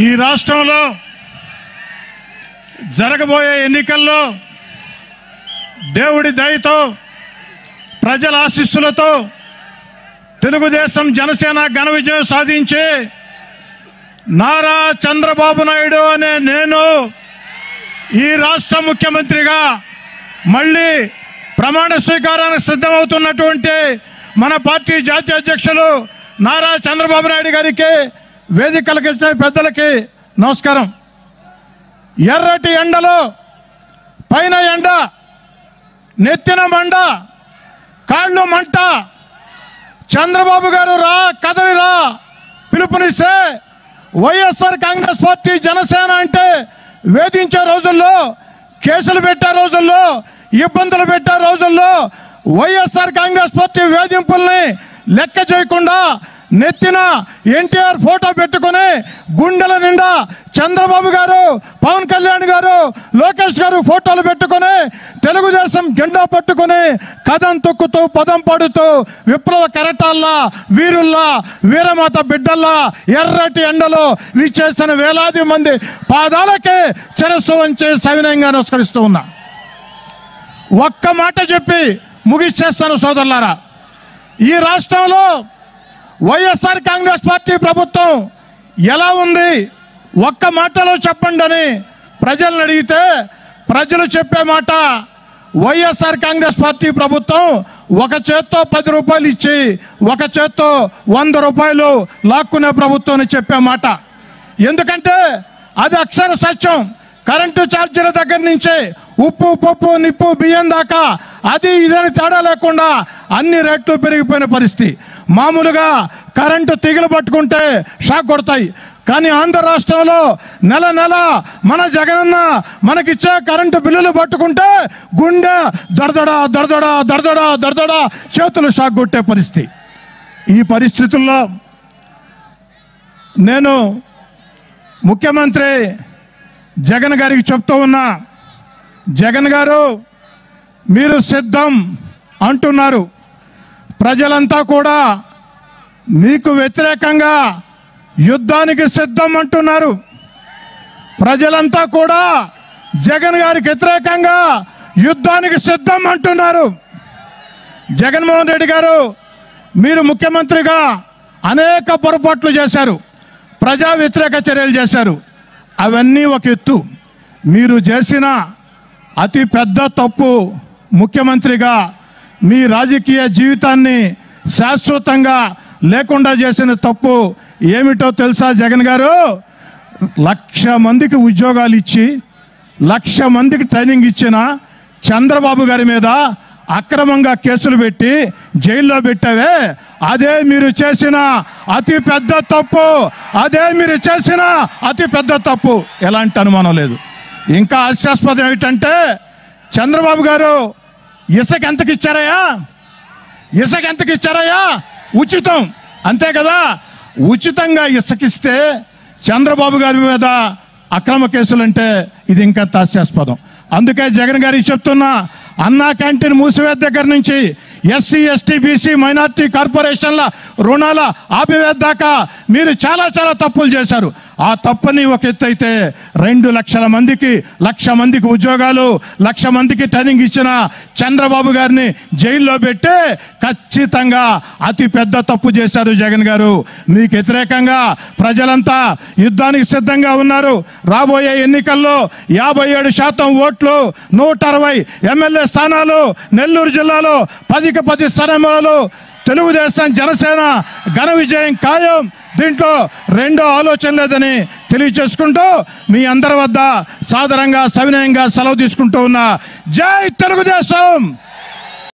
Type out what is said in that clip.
ఈ రాష్ట్రంలో జరగబోయే ఎన్నికల్లో దేవుడి దయతో ప్రజల ఆశీస్సులతో తెలుగుదేశం జనసేన ఘన విజయం సాధించి నారా చంద్రబాబు నాయుడు అనే నేను ఈ రాష్ట్ర ముఖ్యమంత్రిగా మళ్ళీ ప్రమాణ స్వీకారానికి సిద్ధమవుతున్నటువంటి మన పార్టీ జాతీయ అధ్యక్షులు నారా చంద్రబాబు నాయుడు గారికి వేదికలకు ఇచ్చిన పెద్దలకి నమస్కారం. ఎర్రటి ఎండలో పైన ఎండ, నెత్తిన మండ, కాళ్ళు మంట, చంద్రబాబు గారు రా కదలిరా పిలుపునిస్తే వైఎస్ఆర్ కాంగ్రెస్ పార్టీ జనసేన అంటే వేధించే రోజుల్లో, కేసులు పెట్టే రోజుల్లో, ఇబ్బందులు పెట్టే రోజుల్లో వైఎస్ఆర్ కాంగ్రెస్ పార్టీ వేధింపుల్ని లెక్క చేయకుండా నెత్తిన ఎన్టీఆర్ ఫోటో పెట్టుకుని గుండెల నిండా చంద్రబాబు గారు, పవన్ కళ్యాణ్ గారు, లోకేష్ గారు ఫోటోలు పెట్టుకుని తెలుగుదేశం జెండా పట్టుకుని కథం తొక్కుతూ పదం పాడుతూ విప్లవ కెరటాల్లా, వీరుల్లా, వీరమాత బిడ్డల్లా ఎర్రటి ఎండలో విచ్చేసిన వేలాది మంది పాదాలకే శిరస్సు వంచి సవినయంగా నమస్కరిస్తూ ఉన్నా. ఒక్క మాట చెప్పి ముగిచ్చేస్తాను సోదరులారా. ఈ రాష్ట్రంలో వైఎస్ఆర్ కాంగ్రెస్ పార్టీ ప్రభుత్వం ఎలా ఉంది ఒక్క మాటలో చెప్పండి అని ప్రజలను అడిగితే ప్రజలు చెప్పే మాట, వైఎస్ఆర్ కాంగ్రెస్ పార్టీ ప్రభుత్వం ఒక చేత్తో 10 రూపాయలు ఇచ్చి ఒక చేత్తో 100 రూపాయలు లాక్కునే ప్రభుత్వం అని చెప్పే మాట. ఎందుకంటే అది అక్షర సత్యం. కరెంటు ఛార్జీల దగ్గర నుంచి ఉప్పు, పప్పు, నిప్పు, బియ్యం దాకా అది ఇదని తేడా లేకుండా అన్ని రేట్లు పెరిగిపోయిన పరిస్థితి. మామూలుగా కరెంటు తీగలు పట్టుకుంటే షాక్ కొడతాయి. కానీ ఆంధ్ర రాష్ట్రంలో నెల నెల మన జగనన్న మనకిచ్చే కరెంటు బిల్లులు పట్టుకుంటే గుండె దడదడా దడదడా దడదడా దడదడా చేతులు షాక్ కొట్టే పరిస్థితి. ఈ పరిస్థితుల్లో నేను ముఖ్యమంత్రి జగన్ గారికి చెప్తూ ఉన్నా, జగన్ గారు మీరు సిద్ధం అంటున్నారు, ప్రజలంతా కూడా మీకు వ్యతిరేకంగా యుద్ధానికి సిద్ధం అంటున్నారు, ప్రజలంతా కూడా జగన్ గారికి వ్యతిరేకంగా యుద్ధానికి సిద్ధం అంటున్నారు. జగన్మోహన్ రెడ్డి గారు మీరు ముఖ్యమంత్రిగా అనేక పొరపాట్లు చేశారు, ప్రజా వ్యతిరేక చర్యలు చేశారు. అవన్నీ ఒక ఎత్తు. మీరు చేసిన అతి పెద్ద తప్పు, ముఖ్యమంత్రిగా మీ రాజకీయ జీవితాన్ని శాశ్వతంగా లేకుండా చేసిన తప్పు ఏమిటో తెలుసా జగన్ గారు? 1,00,000 మందికి ఉద్యోగాలు ఇచ్చి 1,00,000 మందికి ట్రైనింగ్ ఇచ్చిన చంద్రబాబు గారి మీద అక్రమంగా కేసులు పెట్టి జైల్లో పెట్టావే, అదే మీరు చేసిన అతి పెద్ద తప్పు. అదే మీరు చేసిన అతి పెద్ద తప్పు, ఎలాంటి అనుమానం లేదు. ఇంకా హాస్యాస్పదం ఏమిటంటే చంద్రబాబు గారు ఇసుక ఎంతకి ఇచ్చారయ్యా? ఇసుక ఎంతకి ఇచ్చారయ్యా? ఉచితం, అంతే కదా. ఉచితంగా ఇసుకిస్తే చంద్రబాబు గారి మీద అక్రమ కేసులు అంటే ఇది ఇంకా హాస్యాస్పదం. అందుకే జగన్ గారికి చెప్తున్నా, అన్నా క్యాంటీన్ మూసివేత దగ్గర నుంచి ఎస్సీ, ఎస్టీ, బీసీ, మైనార్టీ కార్పొరేషన్ల రుణాల ఆపివేత దాకా మీరు చాలా చాలా తప్పులు చేశారు. ఆ తప్పని ఒక ఎత్తు అయితే 2 లక్షల మందికి 1,00,000 మందికి ఉద్యోగాలు, 1,00,000 మందికి ట్రైనింగ్ ఇచ్చిన చంద్రబాబు గారిని జైల్లో పెట్టి ఖచ్చితంగా అతి పెద్ద తప్పు చేశారు జగన్ గారు. మీకు వ్యతిరేకంగా ప్రజలంతా యుద్ధానికి సిద్ధంగా ఉన్నారు. రాబోయే ఎన్నికల్లో 57% ఓట్లు, 160 ఎమ్మెల్యే స్థానాలు, నెల్లూరు జిల్లాలో 10కి 10 స్థానాలు తెలుగుదేశం జనసేన ఘన విజయం ఖాయం. దీంట్లో రెండో ఆలోచన లేదని తెలియచేసుకుంటూ మీ అందరి వద్ద సాదరంగా సవినయంగా సెలవు తీసుకుంటూ ఉన్నా. జై తెలుగుదేశం.